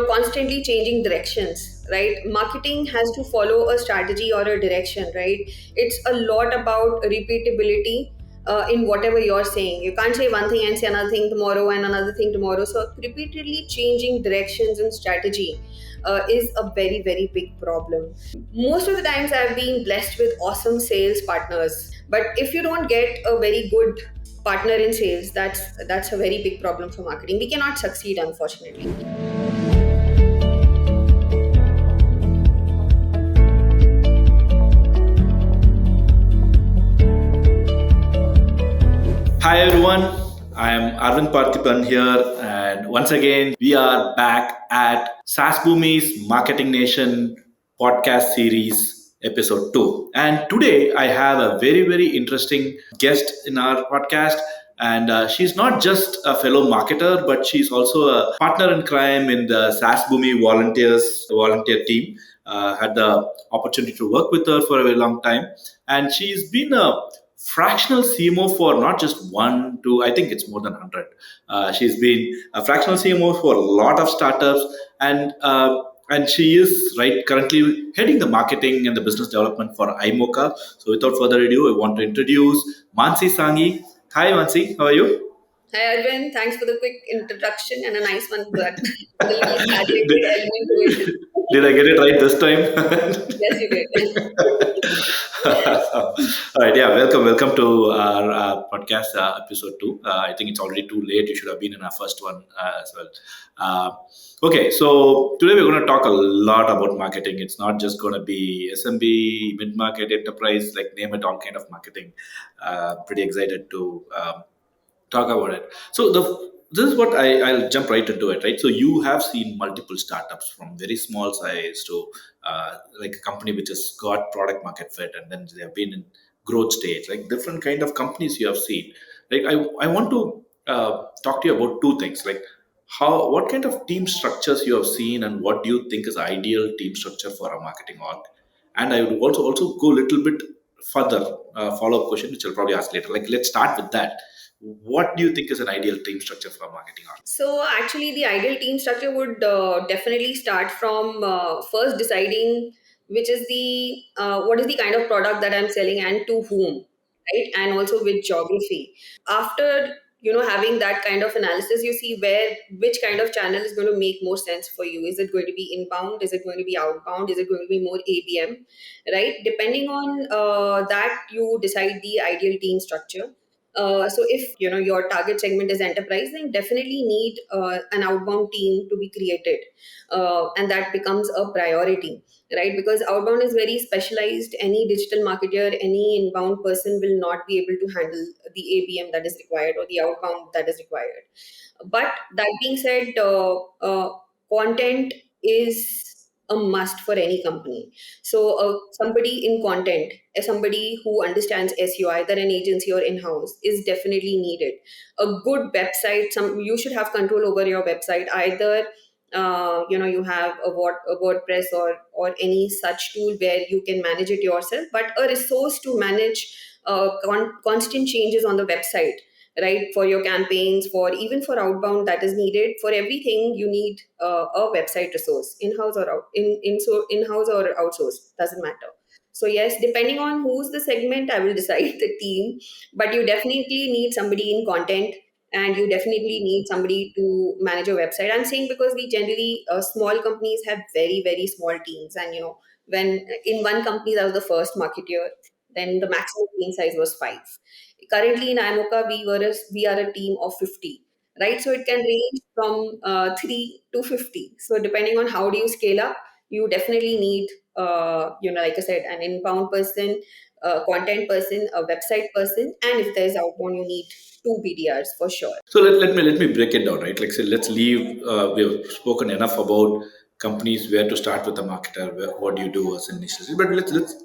constantly changing directions, right? Marketing has to follow a strategy or a direction, right? It's a lot about repeatability in whatever you're saying. You can't say one thing and say another thing tomorrow and another thing tomorrow. So repeatedly changing directions and strategy is a very, very big problem. Most of the times I've been blessed with awesome sales partners, but if you don't get a very good partner in sales, that's a very big problem for marketing. We cannot succeed, unfortunately. Hi everyone, I am Arvind Parthipan here, and once again we are back at SaaSBoomi's Marketing Nation podcast series, episode 2. And today I have a very interesting guest in our podcast, and she's not just a fellow marketer, but she's also a partner in crime in the SaaSBoomi volunteer team. Had the opportunity to work with her for a very long time, and she's been a fractional CMO for not just one, two, I think it's more than 100. She's been a fractional CMO for a lot of startups, and she is right currently heading the marketing and the business development for iMocha. So without further ado, I want to introduce Maansi Sanghi. Hi Maansi, how are you? Hi Arvind, thanks for the quick introduction and a nice one, but the little did, exaggerated element to it. did I get it right this time? Yes, you did. All right, yeah, welcome to our podcast episode 2. I think it's already too late. You should have been in our first one as well. Okay, so today we're going to talk a lot about marketing. It's not just going to be SMB, mid-market, enterprise, like name it, all kind of marketing. Pretty excited to talk about it. So this is what I'll jump right into it, right? So you have seen multiple startups from very small size to like a company which has got product market fit, and then they have been in growth stage, like different kind of companies you have seen. Like I want to talk to you about two things, like what kind of team structures you have seen, and what do you think is ideal team structure for a marketing org. And I would also go a little bit further, follow-up question which I'll probably ask later. Like let's start with that. What do you think is an ideal team structure for a marketing org? So, actually, the ideal team structure would definitely start from first deciding which is the what is the kind of product that I'm selling and to whom, right? And also with geography. After having that kind of analysis, you see where which kind of channel is going to make more sense for you. Is it going to be inbound? Is it going to be outbound? Is it going to be more ABM? Right? Depending on that, you decide the ideal team structure. So if your target segment is enterprise, then definitely need an outbound team to be created, and that becomes a priority, right? Because outbound is very specialized. Any digital marketer, any inbound person will not be able to handle the ABM that is required or the outbound that is required. But that being said, content is a must for any company. So somebody in content, somebody who understands SEO, either an agency or in-house, is definitely needed. A good website, you should have control over your website. Either you have a WordPress or any such tool where you can manage it yourself, but a resource to manage constant changes on the website, right? For your campaigns, for even for outbound, that is needed. For everything you need a website resource, in-house or in-house or outsourced, doesn't matter. So yes, depending on who's the segment, I will decide the team. But you definitely need somebody in content, and you definitely need somebody to manage your website. I'm saying because we generally small companies have very small teams, and when in one company I was the first marketeer, then the maximum team size was 5. Currently in IMOCA, we are a team of 50, right? So it can range from 3 to 50. So depending on how do you scale up, you definitely need, like I said, an inbound person, a content person, a website person, and if there's outbound, you need 2 BDRs for sure. So let me break it down, right? Like say, let's leave. We've spoken enough about companies where to start with a marketer, what do you do as an initiative. But let's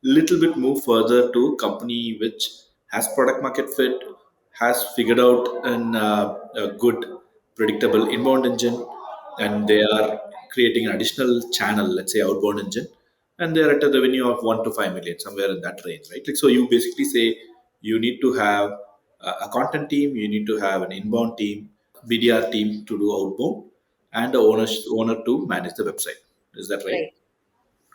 little bit move further to company which has product market fit, has figured out a good predictable inbound engine, and they are creating an additional channel, let's say outbound engine, and they are at a revenue of 1 to 5 million, somewhere in that range, right? Like so, you basically say you need to have a content team, you need to have an inbound team, BDR team to do outbound, and the owner to manage the website. Is that right? Right.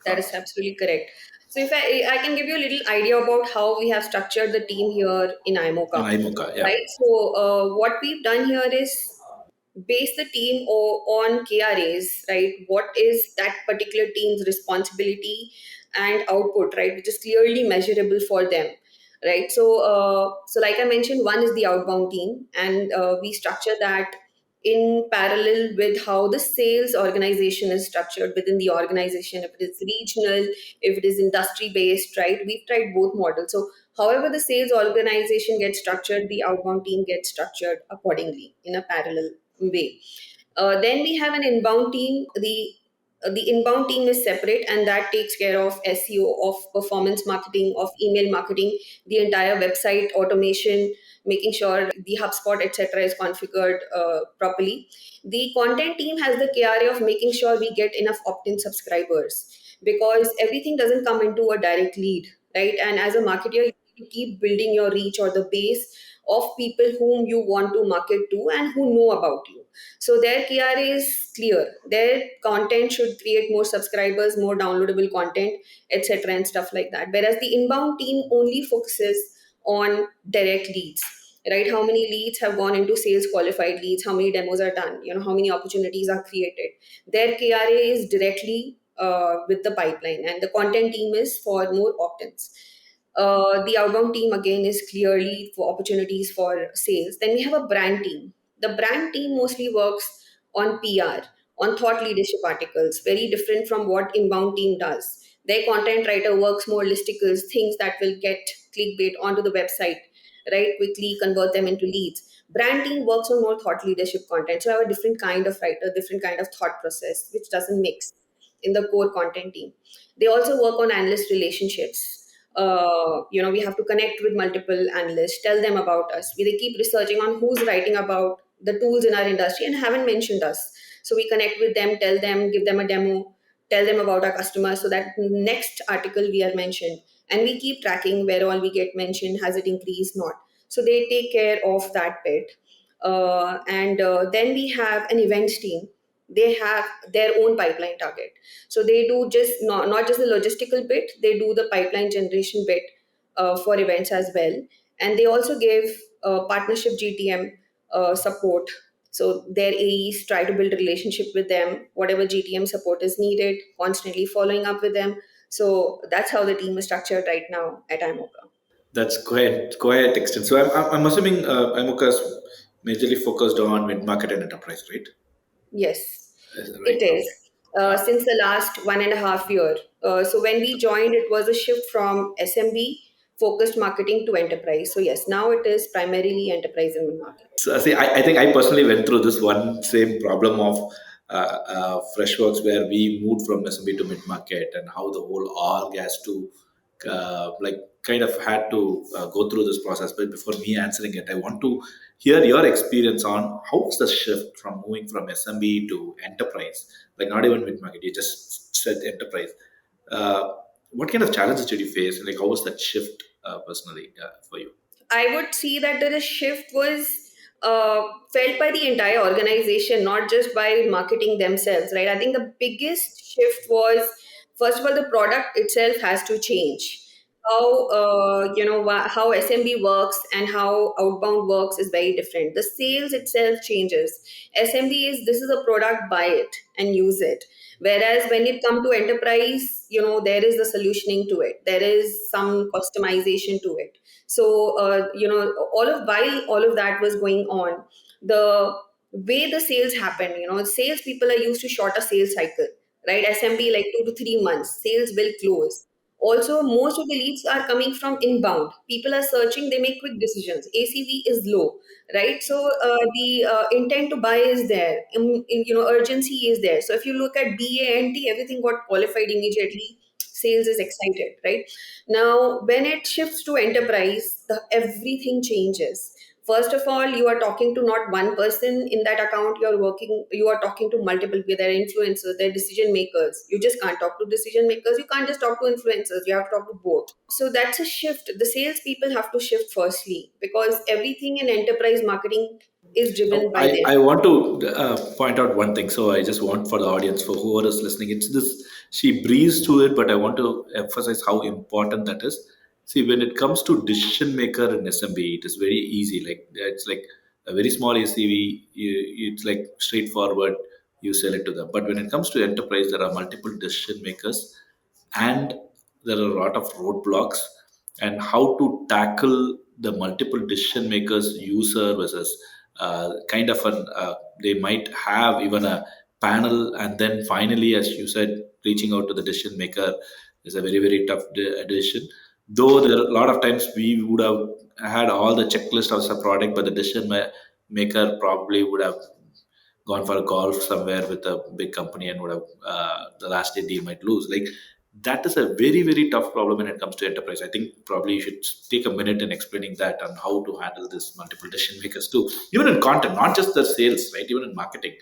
That is absolutely correct. So if I can give you a little idea about how we have structured the team here in In iMocha, iMocha, yeah. right? So what we've done here is base the team on KRAs, right? What is that particular team's responsibility and output, right? Which is clearly measurable for them, right? So like I mentioned, one is the outbound team, and we structure that in parallel with how the sales organization is structured within the organization. If it is regional, if it is industry based, right? We've tried both models. So however the sales organization gets structured, the outbound team gets structured accordingly in a parallel way. Then we have an inbound team. The inbound team is separate, and that takes care of SEO, of performance marketing, of email marketing, the entire website automation, making sure the HubSpot, etc., is configured properly. The content team has the KRA of making sure we get enough opt-in subscribers, because everything doesn't come into a direct lead, right? And as a marketer, you need to keep building your reach or the base of people whom you want to market to and who know about you. So their KRA is clear. Their content should create more subscribers, more downloadable content, etc., and stuff like that. Whereas the inbound team only focuses on direct leads, right? How many leads have gone into sales qualified leads? How many demos are done? How many opportunities are created? Their KRA is directly with the pipeline, and the content team is for more opt-ins. The outbound team again is clearly for opportunities for sales. Then we have a brand team. The brand team mostly works on PR, on thought leadership articles, very different from what inbound team does. Their content writer works more listicles, things that will get clickbait onto the website, right? Quickly convert them into leads. Brand team works on more thought leadership content. So I have a different kind of writer, different kind of thought process, which doesn't mix in the core content team. They also work on analyst relationships. We have to connect with multiple analysts, tell them about us. They keep researching on who's writing about the tools in our industry and haven't mentioned us. So we connect with them, tell them, give them a demo, tell them about our customers, so that next article we are mentioned. And we keep tracking where all we get mentioned, has it increased, not. So they take care of that bit. And then we have an events team. They have their own pipeline target. So they do just not just the logistical bit, they do the pipeline generation bit for events as well. And they also give partnership GTM support. So their AEs try to build a relationship with them, whatever GTM support is needed, constantly following up with them. So that's how the team is structured right now at iMocha. That's quite extensive. So I'm assuming iMocha is majorly focused on mid market and enterprise, right? Yes, Right. it is. Okay. Since the last 1.5 year. So when we joined, it was a shift from SMB focused marketing to enterprise. So yes, now it is primarily enterprise and mid-market. So see, I think I personally went through this one same problem of Freshworks, where we moved from SMB to mid market, and how the whole org has to like kind of had to go through this process. But before me answering it, I want to hear your experience on how was the shift from moving from SMB to enterprise, like not even mid market. You just said enterprise. Uh, what kind of challenges did you face? Like, how was that shift personally for you? I would see that the shift was felt by the entire organization, not just by marketing themselves, right? I think the biggest shift was, first of all, the product itself has to change. How how SMB works and how outbound works is very different. The sales itself changes. SMB is, this is a product, buy it and use it. Whereas when it comes to enterprise, there is a solutioning to it. There is some customization to it. So while all of that was going on, the way the sales happen, sales people are used to shorter sales cycle, right? SMB like 2 to 3 months, sales will close. Also, most of the leads are coming from inbound. People are searching, they make quick decisions. ACV is low, right? So the intent to buy is there. Urgency is there. So if you look at BANT, everything got qualified immediately. Sales is excited, right? Now, when it shifts to enterprise, everything changes. First of all, you are talking to not one person in that account. You are talking to multiple people. They're influencers, they're decision makers. You just can't talk to decision makers. You can't just talk to influencers. You have to talk to both. So that's a shift. The sales people have to shift firstly, because everything in enterprise marketing is driven Oh, by them. I want to point out one thing. So I just want for the audience, for whoever is listening, it's this, she breezed through it, but I want to emphasize how important that is. See, when it comes to decision maker in SMB, it is very easy. Like it's like a very small ACV, it's like straightforward, you sell it to them. But when it comes to enterprise, there are multiple decision makers and there are a lot of roadblocks, and how to tackle the multiple decision makers, user versus kind of an they might have even a panel, and then finally, as you said, reaching out to the decision maker is a very very tough decision. Though there are a lot of times we would have had all the checklist of the product, but the decision maker probably would have gone for a golf somewhere with a big company and would have the last day deal might lose. Like that is a very very tough problem when it comes to enterprise. I think probably you should take a minute in explaining that and how to handle this multiple decision makers too. Even in content, not just the sales, right? Even in marketing,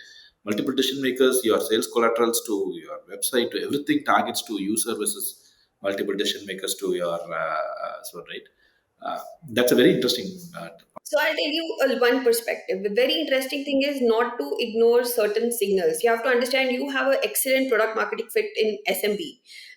multiple decision makers, your sales collaterals to your website to everything targets to user versus multiple decision makers to your so right. That's a very interesting. So I'll tell you one perspective. The very interesting thing is not to ignore certain signals. You have to understand you have an excellent product marketing fit in SMB,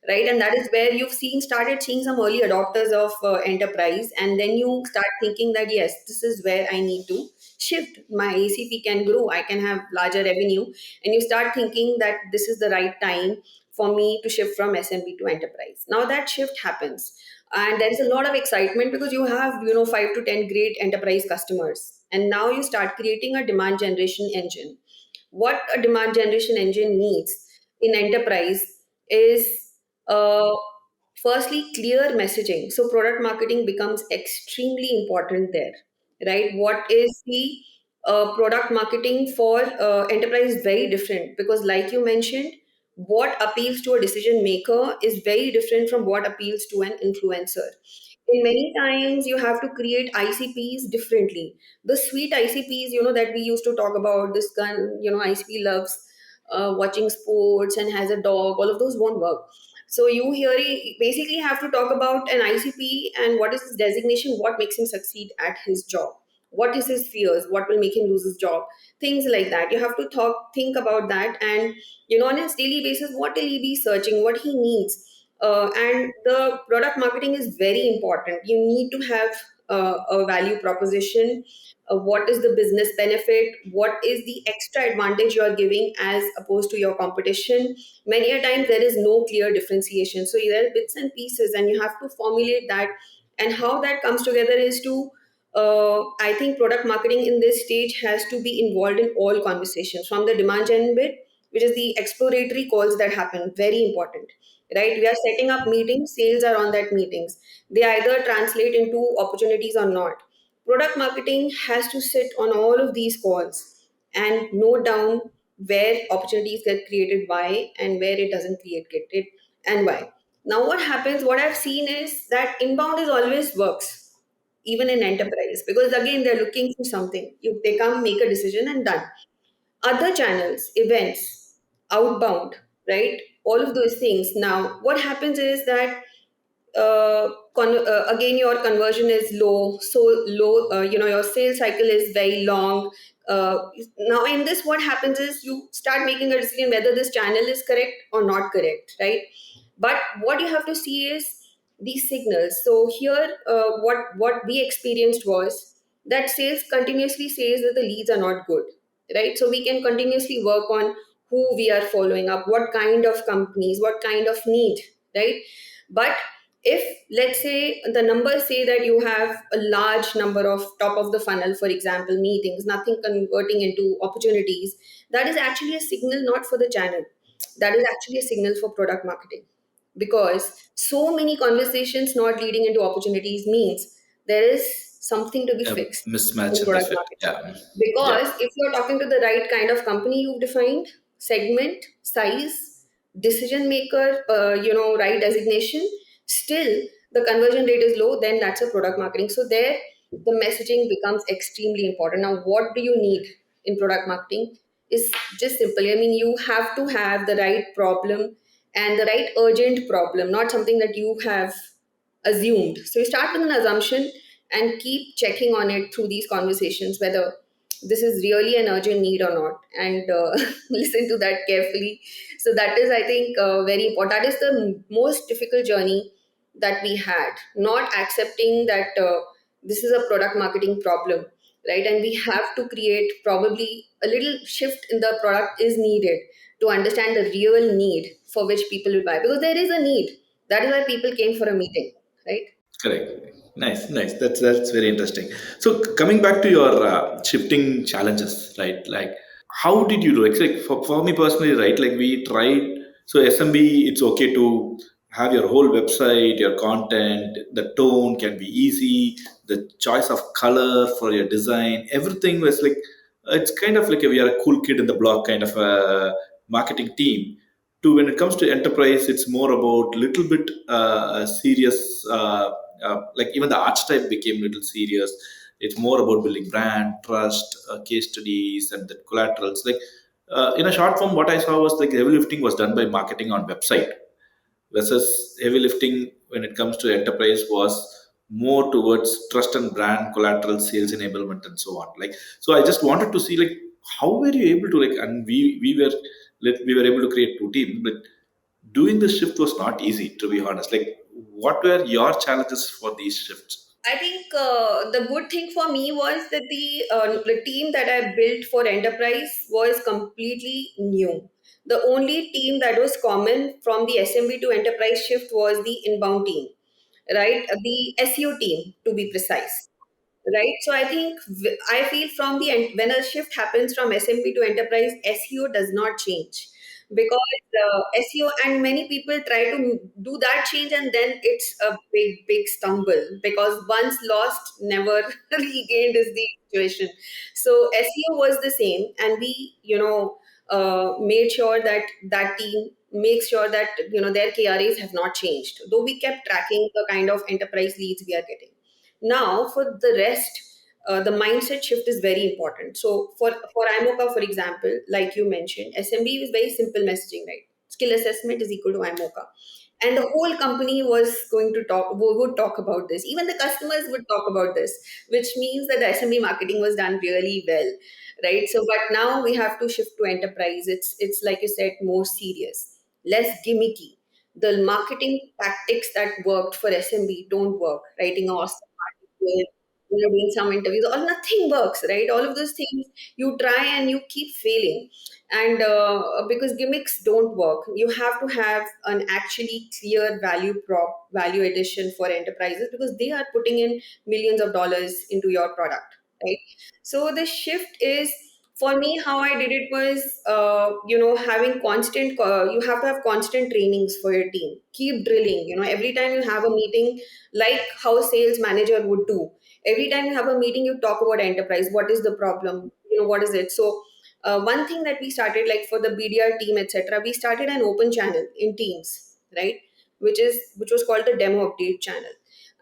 right? And that is where you've started seeing some early adopters of enterprise, and then you start thinking that yes, this is where I need to shift. My ACP can grow. I can have larger revenue, and you start thinking that this is the right time for me to shift from SMB to enterprise. Now that shift happens, and there is a lot of excitement because you have 5 to 10 great enterprise customers, and now you start creating a demand generation engine. What a demand generation engine needs in enterprise is uh, firstly clear messaging. So product marketing becomes extremely important there, right? What is the product marketing for enterprise is very different, because like you mentioned, what appeals to a decision maker is very different from what appeals to an influencer. In many times you have to create ICPs differently. The sweet ICPs, that we used to talk about, this gun, ICP loves watching sports and has a dog, all of those won't work. So you here basically have to talk about an ICP and what is his designation, what makes him succeed at his job, what is his fears, what will make him lose his job, things like that. You have to think about that, and on his daily basis, what will he be searching, what he needs. And the product marketing is very important. You need to have a value proposition. What is the business benefit? What is the extra advantage you are giving as opposed to your competition? Many a times there is no clear differentiation. So there are bits and pieces, and you have to formulate that. And how that comes together is to I think product marketing in this stage has to be involved in all conversations, from the demand gen bit, which is the exploratory calls that happen, very important, right? We are setting up meetings, sales are on that meetings. They either translate into opportunities or not. Product marketing has to sit on all of these calls and note down where opportunities get created, why, and where it doesn't get it, and why. Now, what happens, what I've seen is that inbound is always works, even in enterprise, because again, they're looking for something. They come, make a decision, and done. Other channels, events, outbound, right? All of those things. Now, what happens is that again your conversion is low, so low, your sales cycle is very long. Now in this, what happens is you start making a decision whether this channel is correct or not correct, right? But what you have to see is these signals. So here, what we experienced was that sales continuously says that the leads are not good, right? So we can continuously work on who we are following up, what kind of companies, what kind of need, right? But if, let's say, the numbers say that you have a large number of top of the funnel, for example, meetings, nothing converting into opportunities, that is actually a signal not for the channel, that is actually a signal for product marketing. Because so many conversations not leading into opportunities means there is something to be A fixed mismatch in in the product fit. marketing. Yeah, yeah. Because if you're talking to the right kind of company you've defined, segment, size, decision maker, right designation, still the conversion rate is low, then that's a product marketing. So there, the messaging becomes extremely important. Now, what do you need in product marketing is just simple. I mean, you have to have the right problem and the right urgent problem, not something that you have assumed. So you start with an assumption and keep checking on it through these conversations, whether this is really an urgent need or not, and listen to that carefully. So that is, I think, very important. That is the most difficult journey that we had, not accepting that this is a product marketing problem, right? And we have to create, probably a little shift in the product is needed to understand the real need for which people will buy, because there is a need. That is why people came for a meeting, right? Correct. Nice, nice. That's very interesting. So coming back to your shifting challenges, right? Like, how did you do it? Like for me personally, right? Like we tried. So SMB, it's okay to have your whole website, your content. The tone can be easy. The choice of color for your design, everything was like it's kind of like we are a cool kid in the block kind of a marketing team. To when it comes to enterprise, it's more about little bit serious. Like even the archetype became little serious. It's more about building brand trust, case studies, and the collaterals. Like in a short form, what I saw was like heavy lifting was done by marketing on website, versus heavy lifting when it comes to enterprise was more towards trust and brand collateral sales enablement and so on. Like, so I just wanted to see like how were you able to like, and we were able to create two teams, but doing the shift was not easy, to be honest. Like, what were your challenges for these shifts? I think the good thing for me was that the team that I built for enterprise was completely new. The only team that was common from the SMB to enterprise shift was the inbound team, right? The SEO team, to be precise, right? So I think I feel from the when a shift happens from SMB to enterprise, SEO does not change, because SEO, and many people try to do that change, and then it's a big stumble, because once lost, never regained is the situation. So SEO was the same, and we, made sure that that team makes sure that their KRAs have not changed, though we kept tracking the kind of enterprise leads we are getting. Now, for the rest, the mindset shift is very important. So, for iMocha, for example, like you mentioned, SMB is very simple messaging, right? Skill assessment is equal to iMocha, and the whole company was going to would talk about this. Even the customers would talk about this, which means that the SMB marketing was done really well, right? So, but now we have to shift to enterprise. It's like you said, more serious, less gimmicky. The marketing tactics that worked for SMB don't work. Writing awesome articles, doing some interviews, or nothing works, right? All of those things you try and you keep failing, and because gimmicks don't work, you have to have an actually clear value addition for enterprises, because they are putting in millions of dollars into your product, right? So the shift is, for me, how I did it was, having constant, you have to have constant trainings for your team. Keep drilling, every time you have a meeting, like how sales manager would do. Every time you have a meeting, you talk about enterprise. What is the problem? What is it? So, one thing that we started, like for the BDR team, etc., we started an open channel in Teams, right? Which was called the demo update channel.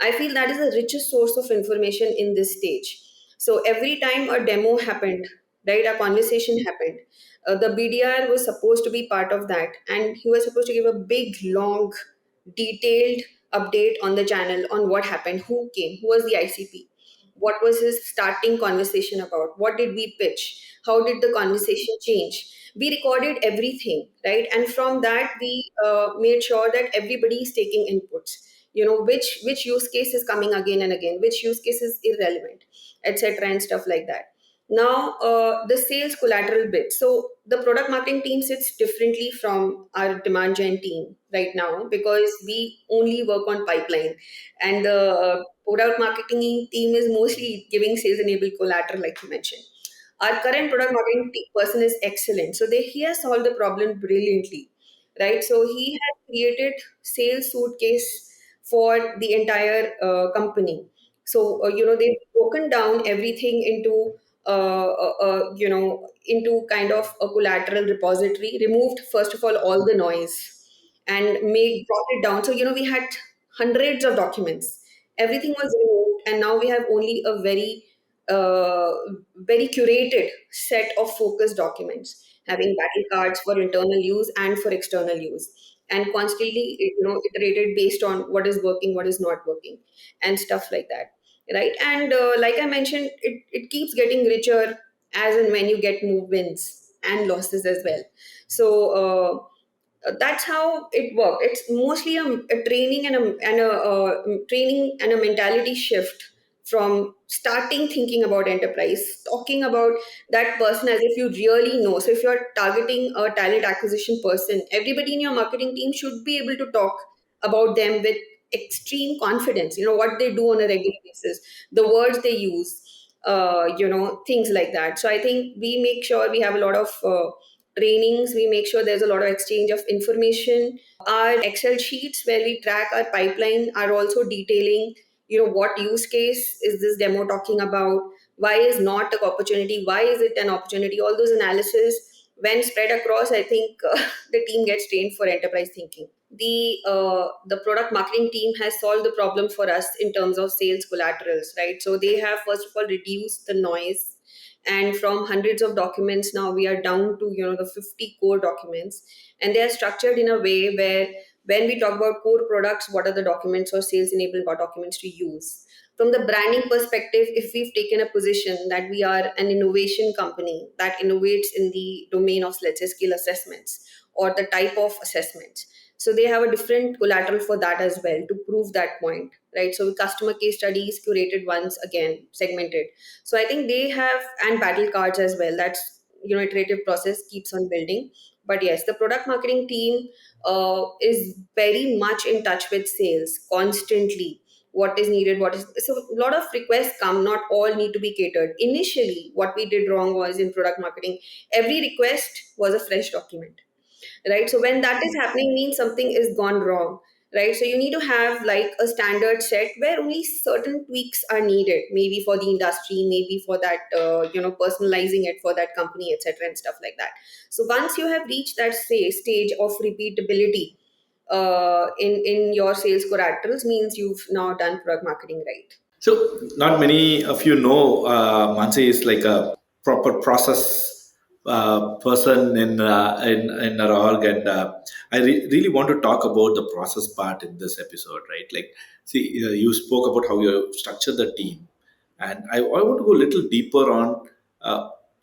I feel that is the richest source of information in this stage. So every time a demo happened, right, a conversation happened, the BDR was supposed to be part of that, and he was supposed to give a big, long, detailed update on the channel on what happened, who came, who was the ICP, what was his starting conversation about, what did we pitch, how did the conversation change. We recorded everything, right? And from that, we made sure that everybody is taking inputs. Which use case is coming again and again, which use case is irrelevant, etc., and stuff like that. Now, the sales collateral bit. So the product marketing team sits differently from our demand gen team right now, because we only work on pipeline, and the product marketing team is mostly giving sales enabled collateral, like you mentioned. Our current product marketing person is excellent, so he has solved the problem brilliantly, right? So he has created sales suitcase for the entire company. So they've broken down everything into kind of a collateral repository, removed first of all the noise, and make brought it down. So we had hundreds of documents, everything was removed, and now we have only a uh, very curated set of focus documents, having battle cards for internal use and for external use, and constantly iterated based on what is working, what is not working, and stuff like that, right? And like I mentioned, it keeps getting richer, as and when you get more wins and losses as well. So that's how it worked. It's mostly a training and a training and a mentality shift from starting thinking about enterprise, talking about that person as if you really know. So if you're targeting a talent acquisition person, everybody in your marketing team should be able to talk about them with extreme confidence. You know what they do on a regular basis, the words they use, things like that. So I think we make sure we have a lot of trainings. We make sure there's a lot of exchange of information. Our Excel sheets where we track our pipeline are also detailing, what use case is this demo talking about? Why is not an opportunity? Why is it an opportunity? All those analysis, when spread across, I think the team gets trained for enterprise thinking. The product marketing team has solved the problem for us in terms of sales collaterals, right? So they have first of all reduced the noise, and from hundreds of documents now we are down to the 50 core documents, and they are structured in a way where when we talk about core products, what are the documents or sales enablement documents to use. From the branding perspective, if we've taken a position that we are an innovation company that innovates in the domain of, let's say, skill assessments or the type of assessments, so they have a different collateral for that as well to prove that point, right? So customer case studies, curated ones, again segmented. So I think they have, and battle cards as well. That's, iterative process keeps on building. But yes, the product marketing team is very much in touch with sales constantly. What is needed, what is, so a lot of requests come, not all need to be catered. Initially what we did wrong was in product marketing, every request was a fresh document, right? So when that is happening means something is gone wrong, right? So you need to have like a standard set where only certain tweaks are needed, maybe for the industry, maybe for that personalizing it for that company, etc., and stuff like that. So once you have reached that stage of repeatability in your sales collaterals, means you've now done product marketing right. So, not many of you know, Mansi is like a proper process person in our org, and I really want to talk about the process part in this episode, right? Like, see, you spoke about how you structure the team, and I want to go a little deeper on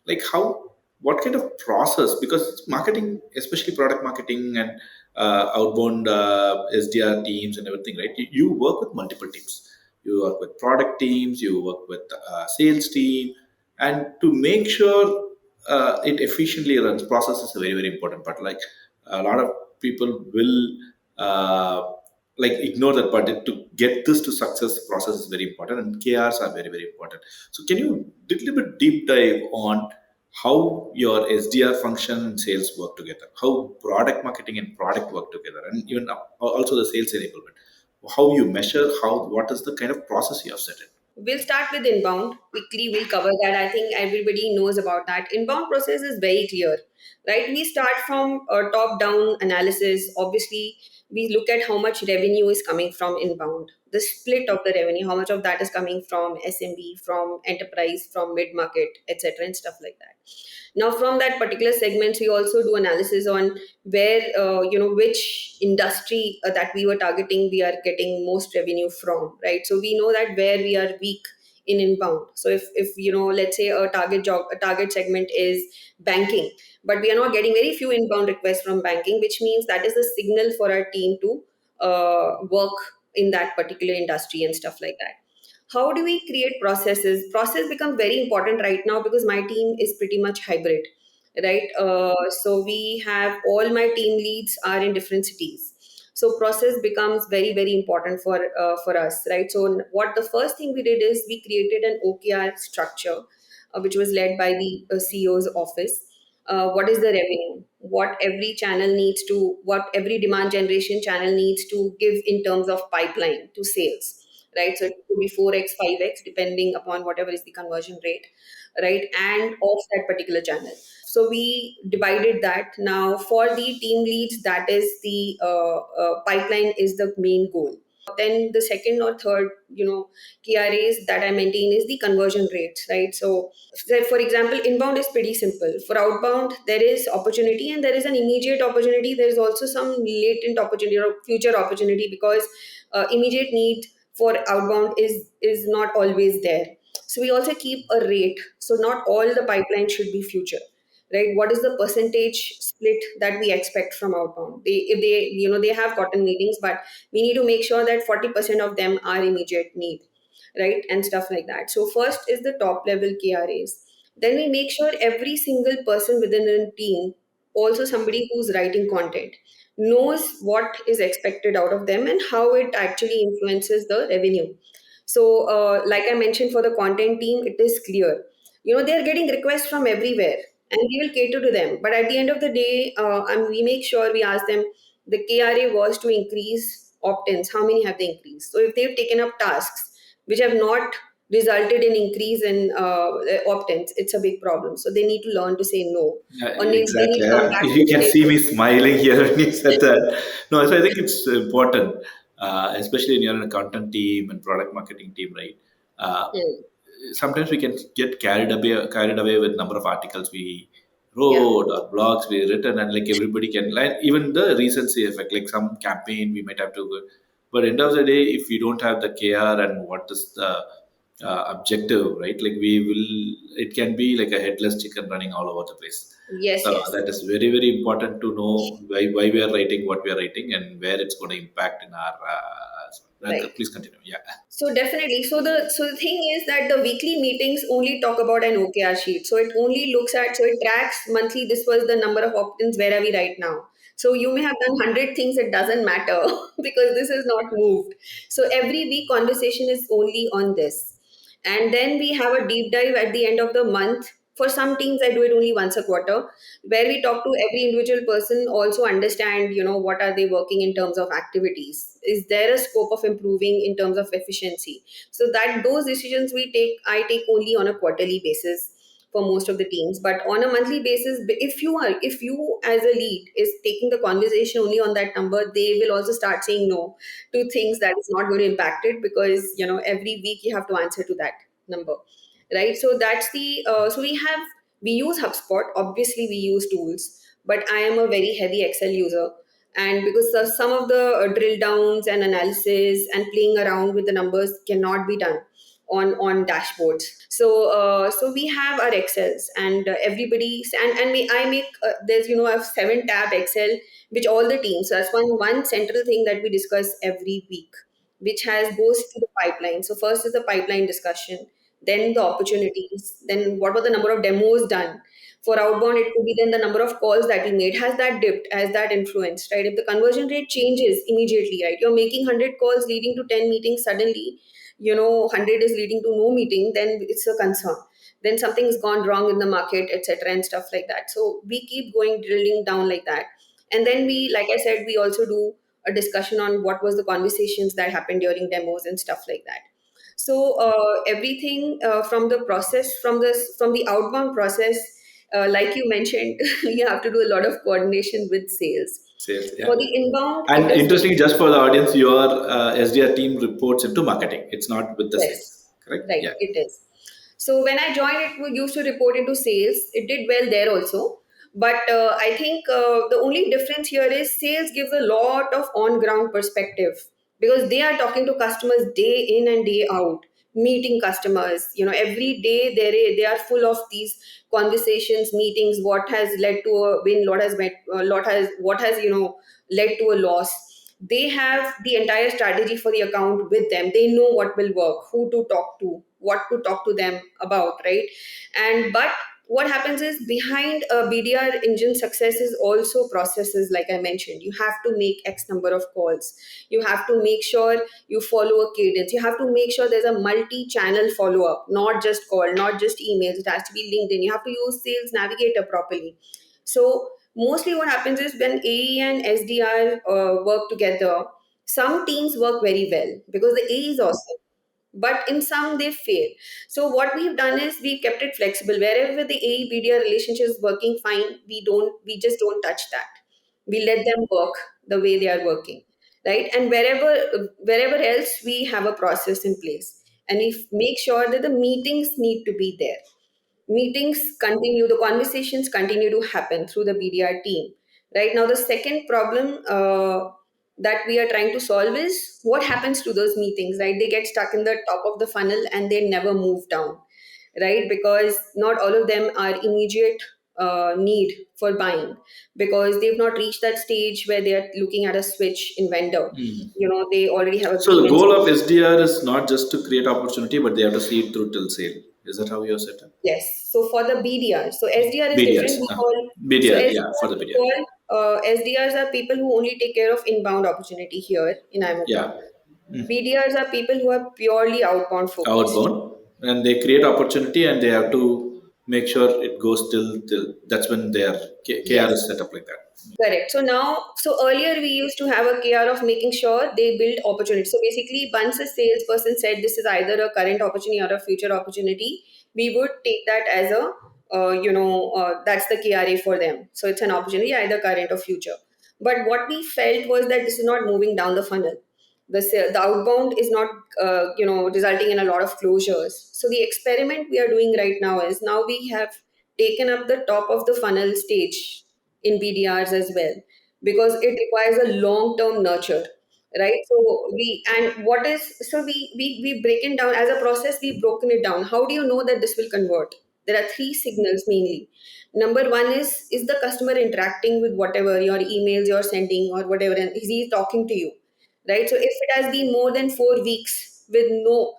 like how what kind of process, because marketing, especially product marketing and outbound SDR teams and everything, right? You work with multiple teams, you work with product teams, you work with sales team, and to make sure it efficiently runs, process is a very very important part. Like a lot of people will like ignore that part. To get this to success, process is very important, and KRs are very very important. So can you little bit deep dive on how your SDR function and sales work together, how product marketing and product work together, and even also the sales enablement, how you measure, how what is the kind of process you have set in? We'll start with inbound. Quickly, we'll cover that. I think everybody knows about that. Inbound process is very clear, right? We start from a top-down analysis. Obviously, we look at how much revenue is coming from inbound, the split of the revenue, how much of that is coming from SMB, from enterprise, from mid-market, etc., and stuff like that. Now, from that particular segment, we also do analysis on where, which industry that we were targeting, we are getting most revenue from, right? So we know that where we are weak in inbound. So if let's say a target segment is banking, but we are not getting very few inbound requests from banking, which means that is the signal for our team to work in that particular industry and stuff like that. How do we create process become very important right now because my team is pretty much hybrid, right? So we have, all my team leads are in different cities, so process becomes very very important for us, right? So what the first thing we did is we created an OKR structure, which was led by the CEO's office. What is the revenue, what every channel needs to, what every demand generation channel needs to give in terms of pipeline to sales, right? So it could be 4x, 5x, depending upon whatever is the conversion rate, right? And of that particular channel. So we divided that. Now, for the team leads, that is the pipeline is the main goal. Then the second or third, KRAs that I maintain is the conversion rates, right? So, for example, inbound is pretty simple. For outbound, there is opportunity and there is an immediate opportunity. There is also some latent opportunity or future opportunity because immediate need for outbound is not always there. So we also keep a rate. So not all the pipeline should be future, right? What is the percentage split that we expect from outbound? If they, they have gotten meetings, but we need to make sure that 40% of them are immediate need, right? And stuff like that. So first is the top level KRAs. Then we make sure every single person within the team, also somebody who's writing content, knows what is expected out of them and how it actually influences the revenue. So, like I mentioned, for the content team, it is clear. They're getting requests from everywhere, and we will cater to them. But at the end of the day, and we make sure we ask them, the KRA was to increase opt-ins. How many have they increased? So, if they've taken up tasks which have not resulted in increase in opt-ins, it's a big problem. So they need to learn to say no, Yeah, or they need exactly. to come back to You the can see table. me smiling here when you said that. No, so I think it's important, especially when you're in a content team and product marketing team, right? Uh, Hmm. Sometimes we can get carried away with number of articles we Yeah. wrote or blogs we written, and like everybody can, like even the recency effect, like some campaign we might have to go. But end of the day, if we don't have the care and what is the objective, right? Like we will, it can be like a headless chicken running all over the place. Yes, So yes. that is very, very important to know why we are writing what we are writing and where it's going to impact in our. Right. Please continue. Yeah. So definitely. So the thing is that the weekly meetings only talk about an OKR sheet. So it only looks at, so it tracks monthly. This was the number of opt-ins. Where are we right now? So you may have done 100 things. It doesn't matter because this is not moved. So every week conversation is only on this, and then we have a deep dive at the end of the month. For some teams, I do it only once a quarter, where we talk to every individual person, also understand, what are they working in terms of activities? Is there a scope of improving in terms of efficiency? So that those decisions I take only on a quarterly basis for most of the teams. But on a monthly basis, if you as a lead is taking the conversation only on that number, they will also start saying no to things that is not going to impact it, because every week you have to answer to that number, right? So that's the so we use HubSpot. Obviously, we use tools, but I am a very heavy Excel user. And because some of the drill downs and analysis and playing around with the numbers cannot be done on dashboards. So we have our Excels, and everybody I make there's I have 7 tab Excel, which all the teams. So that's one central thing that we discuss every week, which has goes to the pipeline. So first is the pipeline discussion, then the opportunities, then what were the number of demos done. For outbound, it could be then the number of calls that we made. Has that dipped? Has that influenced, right? If the conversion rate changes immediately, right? You're making 100 calls leading to 10 meetings, suddenly, 100 is leading to no meeting, then it's a concern. Then something's gone wrong in the market, etc., and stuff like that. So we keep going drilling down like that. And then like I said, we also do a discussion on what was the conversations that happened during demos and stuff like that. So everything from the process, from the outbound process, like you mentioned, you have to do a lot of coordination with sales. Sales. For Yeah. the inbound, it And is interesting, just for the audience, your SDR team reports into marketing. It's not with the yes, sales, correct? right, Yeah. it is. So when I joined, it used to report into sales. It did well there also. But I think the only difference here is sales gives a lot of on ground perspective, because they are talking to customers day in and day out, meeting customers. Every day they are full of these conversations, meetings. What has led to a win? What has led to a loss? They have the entire strategy for the account with them. They know what will work, who to talk to, what to talk to them about, right? But what happens is, behind a BDR engine success is also processes. Like I mentioned, you have to make X number of calls, you have to make sure you follow a cadence, you have to make sure there's a multi-channel follow-up, not just call, not just emails. It has to be LinkedIn. You have to use Sales Navigator properly. So mostly what happens is, when AE and SDR work together, some teams work very well because the AE is awesome, but in some they fail. So what we've done is we've kept it flexible. Wherever the AE BDR relationship is working fine, we just don't touch that. We let them work the way they are working, right? And wherever else, we have a process in place, and we make sure that the meetings need to be there. Meetings continue, the conversations continue to happen through the BDR team. Right now, the second problem, that we are trying to solve is what happens to those meetings, right? They get stuck in the top of the funnel and they never move down, right? Because not all of them are immediate need for buying, because they've not reached that stage where they are looking at a switch in vendor. They already have So the agreements. goal of SDR is not just to create opportunity, but they have to see it through till sale. Is that how you're set up? Yes. So for the BDR, so SDR is different. BDRs. We call so BDR, yeah, SDR for the we BDR. call SDRs are people who only take care of inbound opportunity here in iMocha. Yeah, BDRs are people who are purely outbound focused. outbound, and they create opportunity, and they have to make sure it goes till. That's when their KR Yes. is set up like that. Correct. So earlier we used to have a KR of making sure they build opportunity. So basically, once a salesperson said this is either a current opportunity or a future opportunity, we would take that as that's the KRA for them. So it's an opportunity, either current or future. But what we felt was that this is not moving down the funnel. The outbound is not resulting in a lot of closures. So the experiment we are doing right now is, now we have taken up the top of the funnel stage in BDRs as well, because it requires a long term nurture, right? So we break it down as a process. We've broken it down. How do you know that this will convert? There are three signals mainly. Number one is the customer interacting with whatever your emails you're sending or whatever, and is he talking to you, right? So if it has been more than 4 weeks with no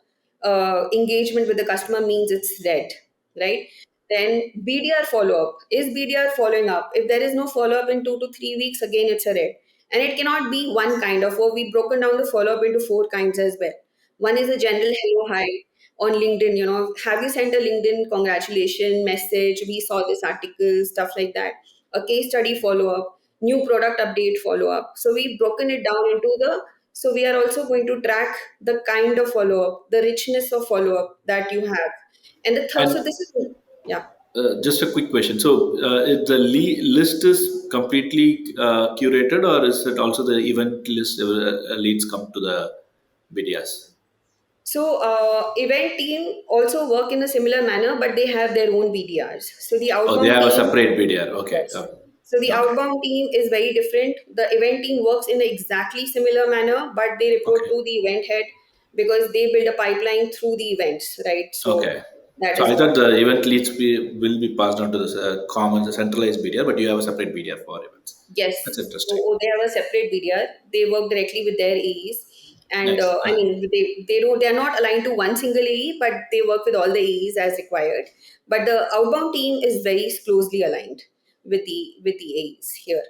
engagement with the customer, means it's red, right? Then BDR follow up. Is BDR following up? If there is no follow up in 2 to 3 weeks, again it's a red. And it cannot be one kind of, or we've broken down the follow up into four kinds as well. One is a general hello, hi on LinkedIn. Have you sent a LinkedIn congratulation message? We saw this article, stuff like that. A case study follow up, new product update follow up. So we've broken it down into so we are also going to track the kind of follow up, the richness of follow up that you have. And the third, And so this is, yeah. just a quick question. So, if the list is completely curated, or is it also the event list leads come to the BDS? So event team also work in a similar manner, but they have their own BDRs. So the Oh, they outbound have a team, separate BDR. Okay. yes. So the Okay. outbound team is very different. The event team works in an exactly similar manner, but they report Okay. to the event head because they build a pipeline through the events, right? So Okay. that So is I what. thought the event leads will be passed on to the common centralized BDR, but you have a separate BDR for events. Yes, That's so interesting. they have a separate BDR. They work directly with their AEs, and Nice. I mean they are not aligned to one single AE, but they work with all the AEs as required. But the outbound team is very closely aligned with the AEs here.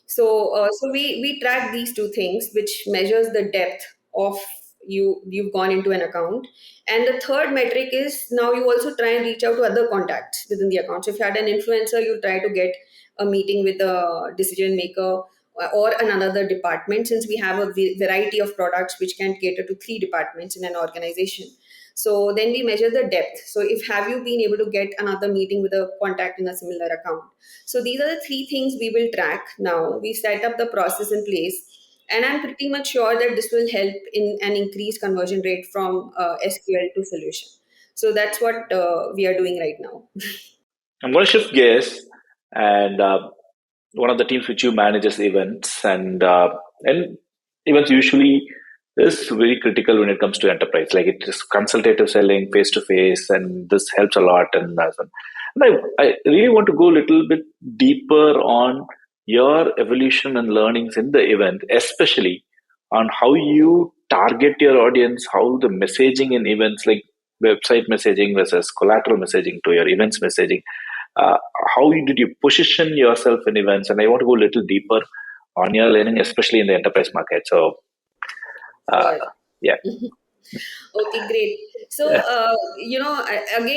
So we track these two things, which measures the depth of you've gone into an account, and the third metric is now you also try and reach out to other contacts within the account. So if you had an influencer, you try to get a meeting with a decision maker or another department, since we have a variety of products which can cater to three departments in an organization. So then we measure the depth. So if have you been able to get another meeting with a contact in a similar account? So these are the three things we will track now. We set up the process in place, and I'm pretty much sure that this will help in an increased conversion rate from SQL to solution. So that's what we are doing right now. I'm going to shift gears, and one of the teams which you manages events, and events usually is very critical when it comes to enterprise. Like it is consultative selling, face to face, and this helps a lot. And I really want to go a little bit deeper on your evolution and learnings in the event, especially on how you target your audience, how the messaging in events like website messaging versus collateral messaging to your events messaging. uh, how did you position yourself in events? And I want to go a little deeper on your learning, especially in the enterprise market. So, uh, Sure. yeah, Okay, great. So, again,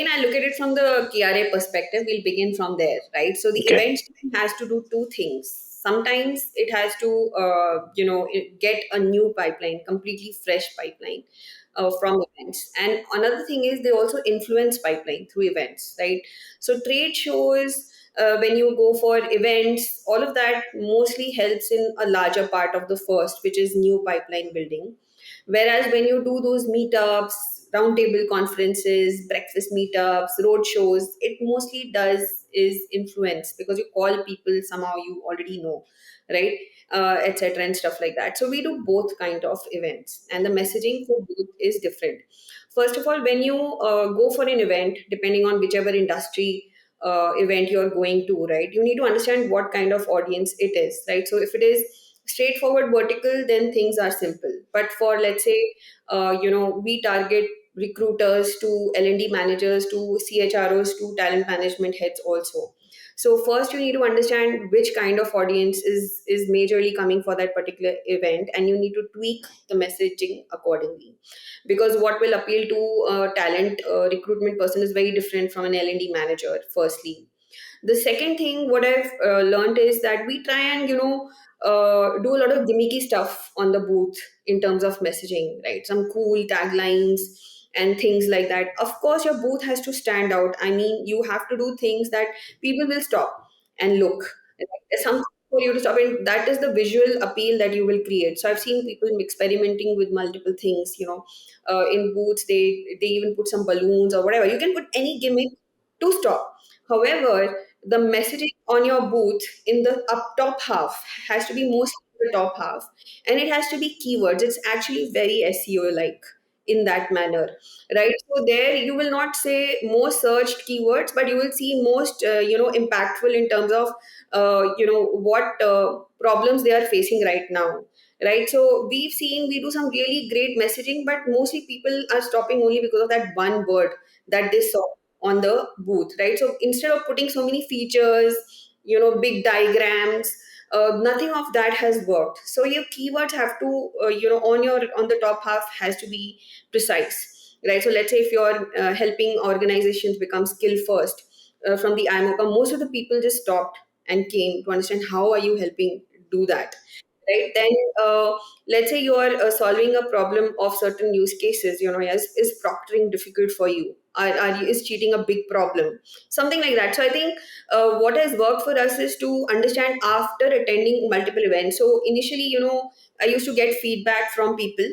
I look at it from the KRA perspective. We'll begin from there, right? So, the okay, events team has to do two things. Sometimes it has to, get a new pipeline, completely fresh pipeline from events. And another thing is they also influence pipeline through events, right? So, trade shows, when you go for events, all of that mostly helps in a larger part of the first, which is new pipeline building. Whereas when you do those meetups, roundtable conferences, breakfast meetups, road shows, it mostly does is influence, because you call people somehow you already know, right? etc., and stuff like that. So we do both kind of events, and the messaging for both is different. First of all, when you go for an event, depending on whichever industry event you're going to, right, you need to understand what kind of audience it is, right? So if it is straightforward vertical, then things are simple. But for, let's say, we target recruiters to L&D managers to CHROs to talent management heads also. So first you need to understand which kind of audience is majorly coming for that particular event, and you need to tweak the messaging accordingly, because what will appeal to a talent recruitment person is very different from an L&D manager, firstly. The second thing what I've learned is that we try and do a lot of gimmicky stuff on the booth in terms of messaging, right? Some cool taglines and things like that. Of course your booth has to stand out. I mean, you have to do things that people will stop and look. There's something for you to stop, and that is the visual appeal that you will create. So I've seen people experimenting with multiple things, in booths. They even put some balloons or whatever. You can put any gimmick to stop. However, the messaging on your booth in the up top half has to be mostly the top half, and it has to be keywords. It's actually very SEO like in that manner, right? So there you will not say most searched keywords, but you will see most impactful in terms of what problems they are facing right now, right? So we do some really great messaging, but mostly people are stopping only because of that one word that they saw on the booth, right? So instead of putting so many features, big diagrams, nothing of that has worked. So your keywords have to, on the top half has to be precise, right? So let's say if you're helping organizations become skill first, from the iMocha, most of the people just stopped and came to understand how are you helping do that, right? Then let's say you are solving a problem of certain use cases. Is proctoring difficult for you? Is cheating a big problem? Something like that. So I think what has worked for us is to understand after attending multiple events. So initially, I used to get feedback from people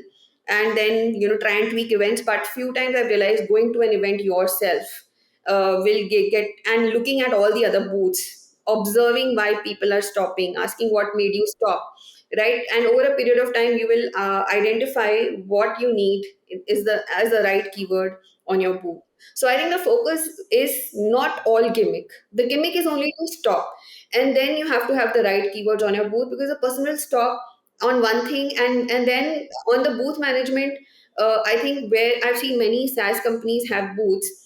and then try and tweak events, but few times I've realized going to an event yourself will get and looking at all the other booths, observing why people are stopping, asking what made you stop, right? And over a period of time you will identify what you need is the as the right keyword on your booth. So I think the focus is not all gimmick. The gimmick is only to stop, and then you have to have the right keywords on your booth, because the person will stop on one thing, and then on the booth management, I think where I've seen many SaaS companies have booths,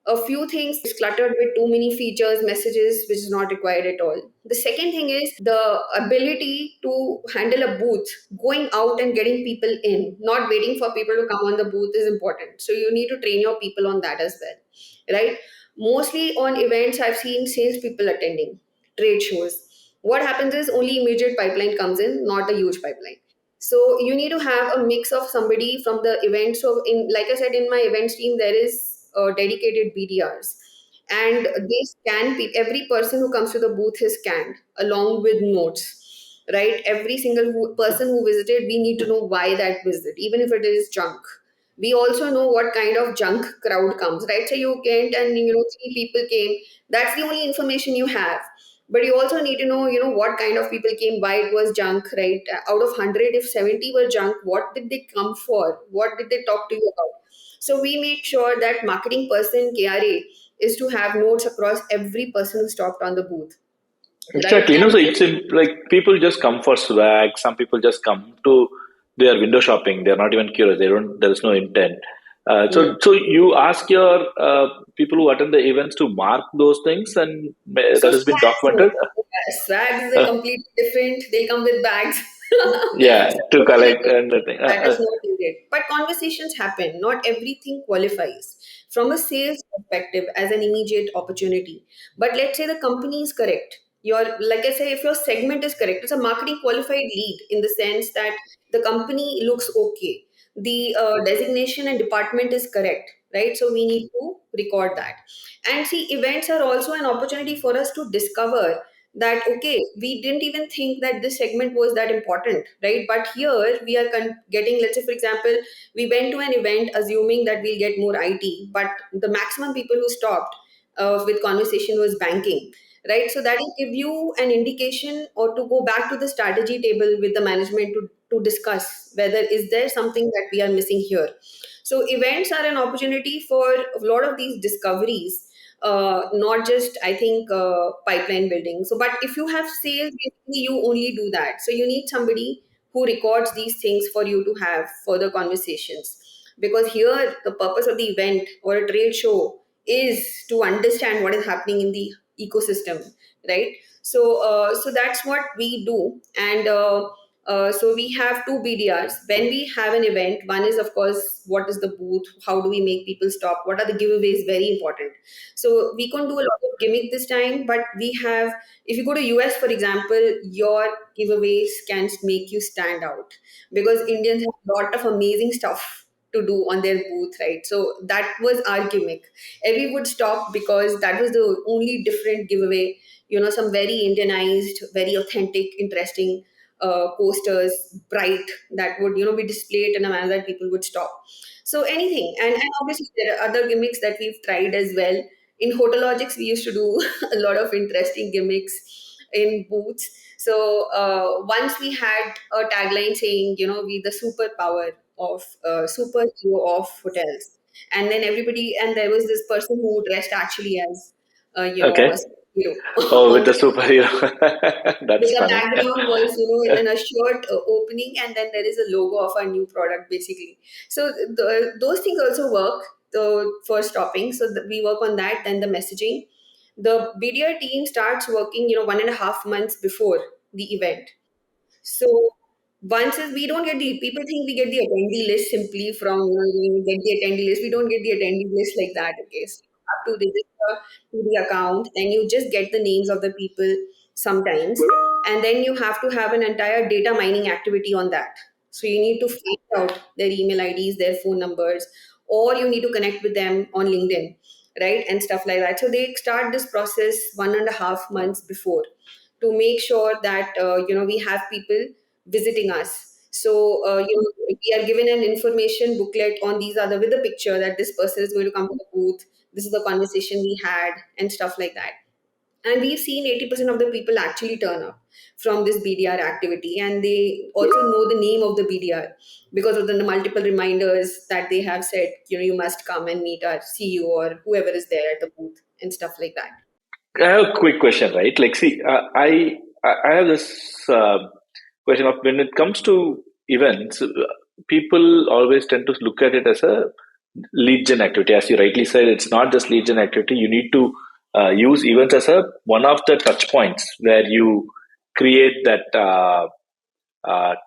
a few things is cluttered with too many features, messages, which is not required at all. The second thing is the ability to handle a booth, going out and getting people in, not waiting for people to come on the booth is important. So you need to train your people on that as well, right? Mostly on events, I've seen salespeople attending trade shows. What happens is only immediate pipeline comes in, not a huge pipeline. So you need to have a mix of somebody from the event. So in, like I said, in my events team, there is dedicated BDRs, and they scan every person who comes to the booth is scanned along with notes, right? Every single person who visited, we need to know why that visit, even if it is junk. We also know what kind of junk crowd comes, right? So you can't, and three people came. That's the only information you have. But you also need to know, what kind of people came, why it was junk, right? Out of 100, if 70 were junk, what did they come for? What did they talk to you about? So we make sure that marketing person KRA is to have notes across every person who stopped on the booth, right? Exactly. So it's like people just come for swag. Some people just come to their window shopping. They're not even curious. They don't. There is no intent. Mm. So you ask your people who attend the events to mark those things, and So that has been swags, no. documented. Yes, swags is a completely different. They come with bags. Yeah, to collect Totally, and the thing. that is not needed. But conversations happen. Not everything qualifies from a sales perspective as an immediate opportunity. But let's say the company is correct. Your, like I say, if your segment is correct, it's a marketing qualified lead in the sense that the company looks okay. The designation and department is correct, right? So we need to record that. And see, events are also an opportunity for us to discover that, okay, we didn't even think that this segment was that important, right? But here we are getting, let's say for example, we went to an event assuming that we'll get more IT, but the maximum people who stopped with conversation was banking, right? So that will give you an indication, or to go back to the strategy table with the management to discuss whether is there something that we are missing here. So events are an opportunity for a lot of these discoveries, not just, I think, pipeline building. So, but if you have sales, basically you only do that. So you need somebody who records these things for you to have further conversations. Because here, the purpose of the event or a trade show is to understand what is happening in the ecosystem, right? So, so that's what we do, and so we have two BDRs when we have an event. One is, of course, what is the booth? How do we make people stop? What are the giveaways? Very important. So we can do a lot of gimmick this time, but we have. If you go to US, for example, your giveaways can make you stand out because Indians have a lot of amazing stuff to do on their booth, right? So that was our gimmick. Every would stop because that was the only different giveaway. Some very Indianized, very authentic, interesting posters, bright, that would be displayed in a manner that people would stop. So anything, and obviously there are other gimmicks that we've tried as well. In Hotologics, we used to do a lot of interesting gimmicks in booths. So once we had a tagline saying, we the superpower of superhero of hotels, and then everybody, and there was this person who dressed actually as, Okay. a superhero Oh, with of the the superhero. That's the funny. background was in a shirt opening, and then there is a logo of our new product basically. So those things also work for stopping. So we work on that. Then the messaging, the BDR team starts working 1.5 months before the event. So once is we don't get the people think we get the attendee list simply from we get the attendee list. We don't get the attendee list like that. Okay, so you have to register to the account, and you just get the names of the people sometimes, and then you have to have an entire data mining activity on that. So you need to find out their email IDs, their phone numbers, or you need to connect with them on LinkedIn, right, and stuff like that. So they start this process 1.5 months before to make sure that we have people visiting us. So we are given an information booklet on these other with a picture that this person is going to come to the booth. This is the conversation we had and stuff like that. And we've seen 80% of the people actually turn up from this BDR activity, and they also know the name of the BDR because of the multiple reminders that they have said, you must come and meet our CEO or whoever is there at the booth and stuff like that. I have a quick question, right? Like, see, I have this question of when it comes to events, people always tend to look at it as a lead gen activity. As you rightly said, it's not just lead gen activity. You need to use events as a one of the touch points where you create that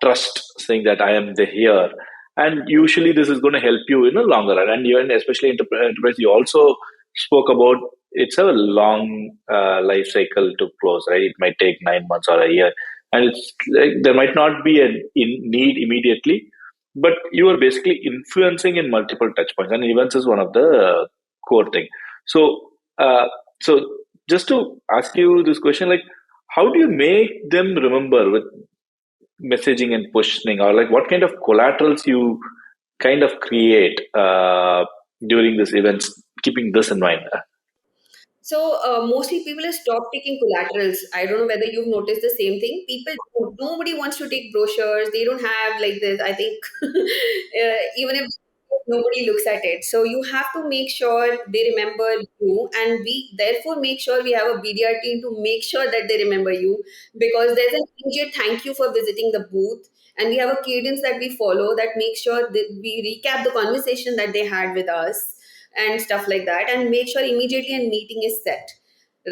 trust, saying that I am the here. And usually, this is going to help you in a longer run. And even especially enterprise, you also spoke about it's a long life cycle to close, right? It might take 9 months or a year, and it's like there might not be a need immediately, but you are basically influencing in multiple touch points, and events is one of the core thing. So, so just to ask you this question, like, how do you make them remember with messaging and pushing, or like what kind of collaterals you kind of create during these events, keeping this in mind? So mostly people have stopped taking collaterals. I don't know whether you've noticed the same thing. Nobody wants to take brochures. They don't have like this. I think even if nobody looks at it, so you have to make sure they remember you, and we therefore make sure we have a BDR team to make sure that they remember you, because there's an immediate thank you for visiting the booth, and we have a cadence that we follow that makes sure that we recap the conversation that they had with us and stuff like that, and make sure immediately a meeting is set,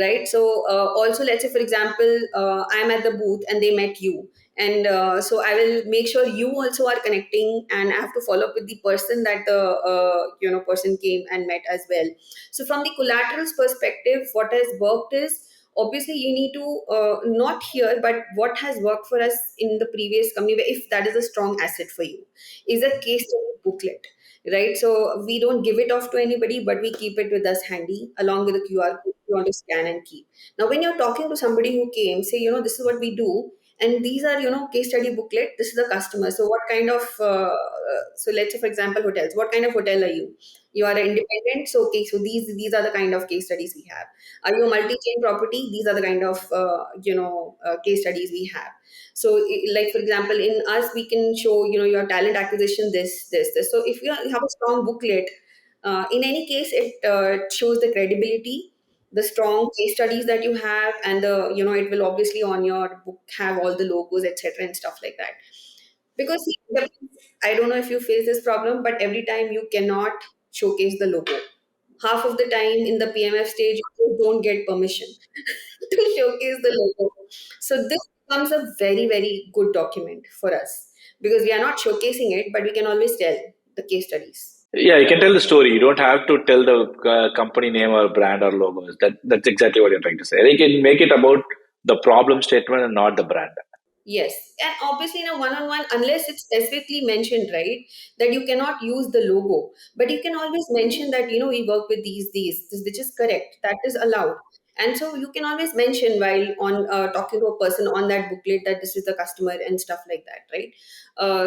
right? So also, let's say for example, I'm at the booth and they met you, and so I will make sure you also are connecting, and I have to follow up with the person that the person came and met as well. So from the collaterals perspective, what has worked is, obviously you need to not here, but what has worked for us in the previous company, if that is a strong asset for you, is a case study booklet, right? So we don't give it off to anybody, but we keep it with us handy along with the QR code you want to scan and keep. Now, when you're talking to somebody who came, say, this is what we do. And these are, case study booklet. This is the customer. So what kind of, so let's say, for example, hotels. What kind of hotel are you? You are an independent. So, okay, so these are the kind of case studies we have. Are you a multi-chain property? These are the kind of, case studies we have. So, like, for example, in us, we can show, your talent acquisition, this. So if you have a strong booklet, in any case, it shows the credibility, the strong case studies that you have, and it will obviously on your book have all the logos, etc., and stuff like that. Because see, I don't know if you face this problem, but every time you cannot showcase the logo. Half of the time in the PMF stage, you don't get permission to showcase the logo. So this becomes a very, very good document for us because we are not showcasing it, but we can always tell the case studies. Yeah, you can tell the story. You don't have to tell the company name or brand or logos. That's exactly what you're trying to say. You can make it about the problem statement and not the brand. Yes, and obviously in a one-on-one, unless it's specifically mentioned, right, that you cannot use the logo, but you can always mention that we work with these, this, which is correct, that is allowed, and so you can always mention while on talking to a person on that booklet that this is the customer and stuff like that, right?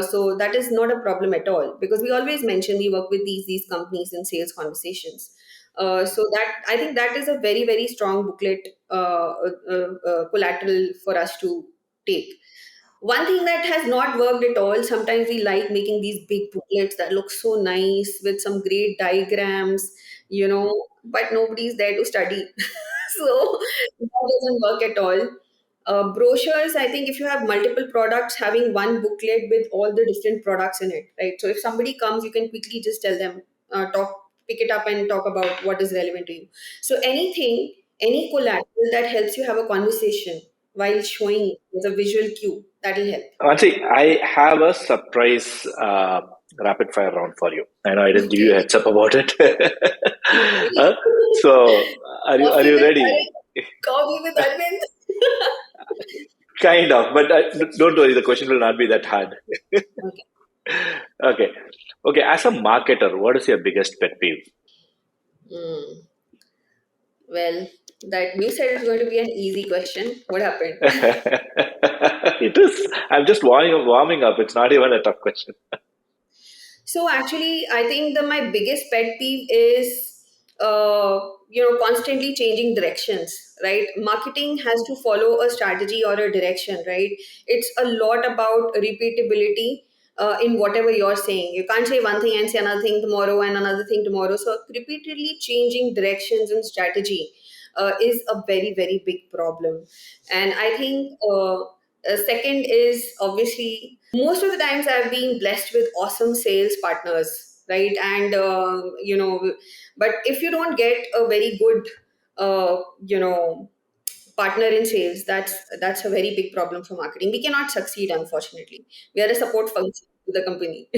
So that is not a problem at all because we always mention we work with these companies in sales conversations. So that I think that is a very very strong booklet collateral for us to take. One thing that has not worked at all, sometimes we like making these big booklets that look so nice with some great diagrams, but nobody's there to study. So that doesn't work at all. Brochures, I think if you have multiple products, having one booklet with all the different products in it, right? So if somebody comes, you can quickly just tell them, pick it up and talk about what is relevant to you. So anything, any collateral that helps you have a conversation while showing with a visual cue, that will help. Maansi, I have a surprise rapid fire round for you. I know I didn't give you a Okay. heads up about it. Okay. Huh? So, are Coffee you with ready? Arvind. Coffee with Arvind. Kind of, but don't worry. The question will not be that hard. Okay. Okay, okay. As a marketer, what is your biggest pet peeve? Hmm. Well, that you said it's going to be an easy question. What happened? It is. I'm just warming up. It's not even a tough question. So actually, I think my biggest pet peeve is constantly changing directions, right? Marketing has to follow a strategy or a direction, right? It's a lot about repeatability in whatever you're saying. You can't say one thing and say another thing tomorrow and another thing tomorrow. So repeatedly changing directions and strategy is a very very big problem. And I think second is obviously most of the times I've been blessed with awesome sales partners, right? And but if you don't get a very good uh, you know partner in sales, that's a very big problem for marketing. We cannot succeed, unfortunately. We are a support function to the company.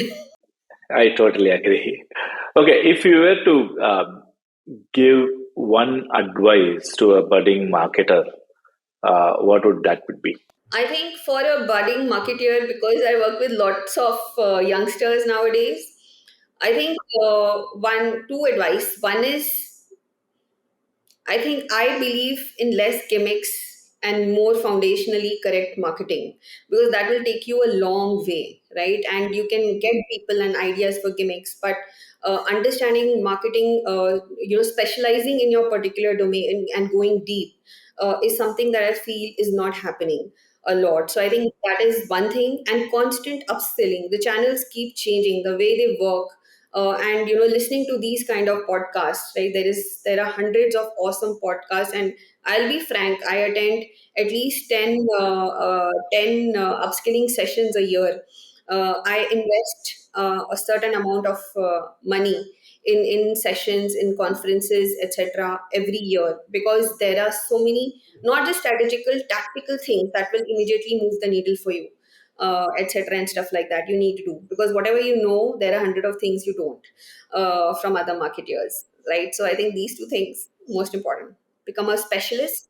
I totally agree. Okay, if you were to give one advice to a budding marketer, what would that would be? I think for a budding marketeer, because I work with lots of youngsters nowadays, I think two advice. One is I think I believe in less gimmicks and more foundationally correct marketing because that will take you a long way, right? And you can get people and ideas for gimmicks, but understanding marketing, specializing in your particular domain and going deep is something that I feel is not happening a lot. So I think that is one thing, and constant upskilling. The channels keep changing, the way they work, and listening to these kind of podcasts, right? There are hundreds of awesome podcasts, and I'll be frank, I attend at least 10 upskilling sessions a year. I invest a certain amount of money in sessions, in conferences, etc., every year because there are so many, not just strategical, tactical things that will immediately move the needle for you, etc., and stuff like that you need to do because whatever you know, there are hundred of things you don't from other marketers, right? So I think these two things most important: become a specialist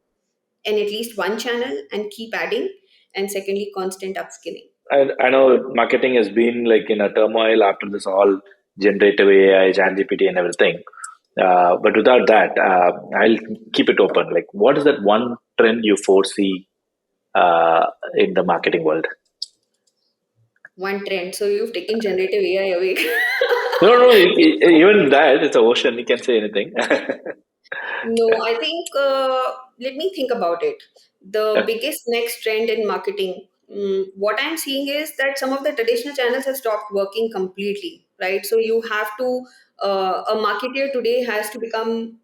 in at least one channel and keep adding, and secondly, constant upskilling. I know marketing has been like in a turmoil after this all generative AI, ChatGPT, and everything. But without that, I'll keep it open. Like, what is that one trend you foresee in the marketing world? One trend. So you've taken generative AI away. No, no, even that, it's an ocean. You can say anything. No, I think, let me think about it. The biggest next trend in marketing, what I'm seeing is that some of the traditional channels have stopped working completely, right? So you have to, a marketer today has to become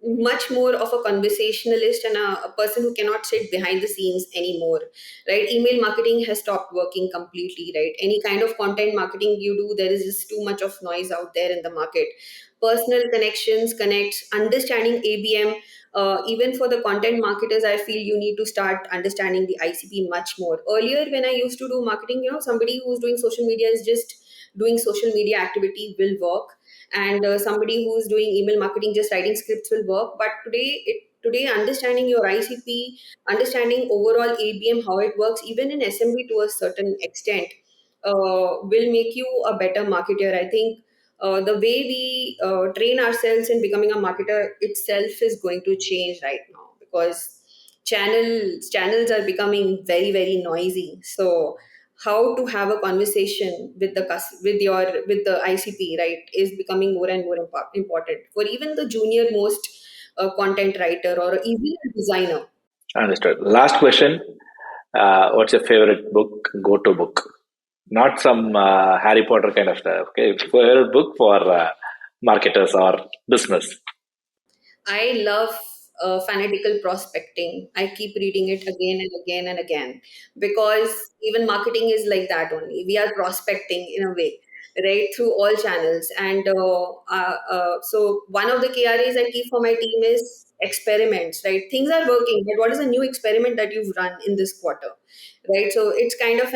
much more of a conversationalist and a person who cannot sit behind the scenes anymore, right? Email marketing has stopped working completely, right? Any kind of content marketing you do, there is just too much of noise out there in the market. Personal connections, connects, understanding ABM. Even for the content marketers, I feel you need to start understanding the ICP much more. Earlier, when I used to do marketing, somebody who's doing social media is just doing social media activity will work, and somebody who's doing email marketing just writing scripts will work. But today understanding your ICP, understanding overall ABM, how it works even in SMB to a certain extent, will make you a better marketer. I think the way we train ourselves in becoming a marketer itself is going to change right now, because channels are becoming very, very noisy. So how to have a conversation with with the ICP, right, is becoming more and more important for even the junior most content writer or even a designer. Understood. Last question. What's your favorite book, go-to book? Not some Harry Potter kind of stuff. Okay, favorite book for marketers or business. I love Fanatical Prospecting. I keep reading it again and again and again, because even marketing is like that only. We are prospecting in a way, right, through all channels. And so one of the KRAs I keep for my team is experiments, right? Things are working, but what is a new experiment that you've run in this quarter, right? So it's kind of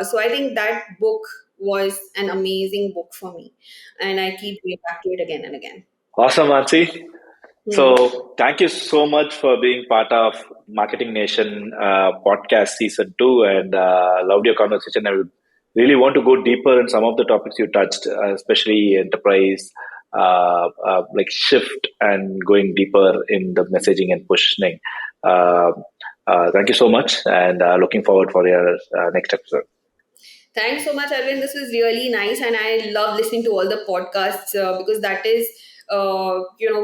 so I think that book was an amazing book for me, and I keep going back to it again and again. Awesome, Mansi. Hmm. So, thank you so much for being part of Marketing Nation podcast season 2, and loved your conversation. I would really want to go deeper in some of the topics you touched, especially enterprise, like shift and going deeper in the messaging and positioning. Uh, Thank you so much, and looking forward for your next episode. Thanks so much, Arvind. This was really nice, and I love listening to all the podcasts, because that is,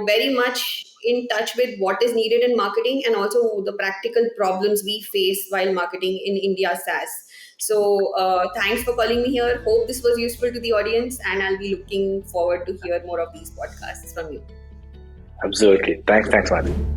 very much in touch with what is needed in marketing and also the practical problems we face while marketing in India SaaS. So, thanks for calling me here. Hope this was useful to the audience, and I'll be looking forward to hear more of these podcasts from you. Absolutely. Thanks, Mansi.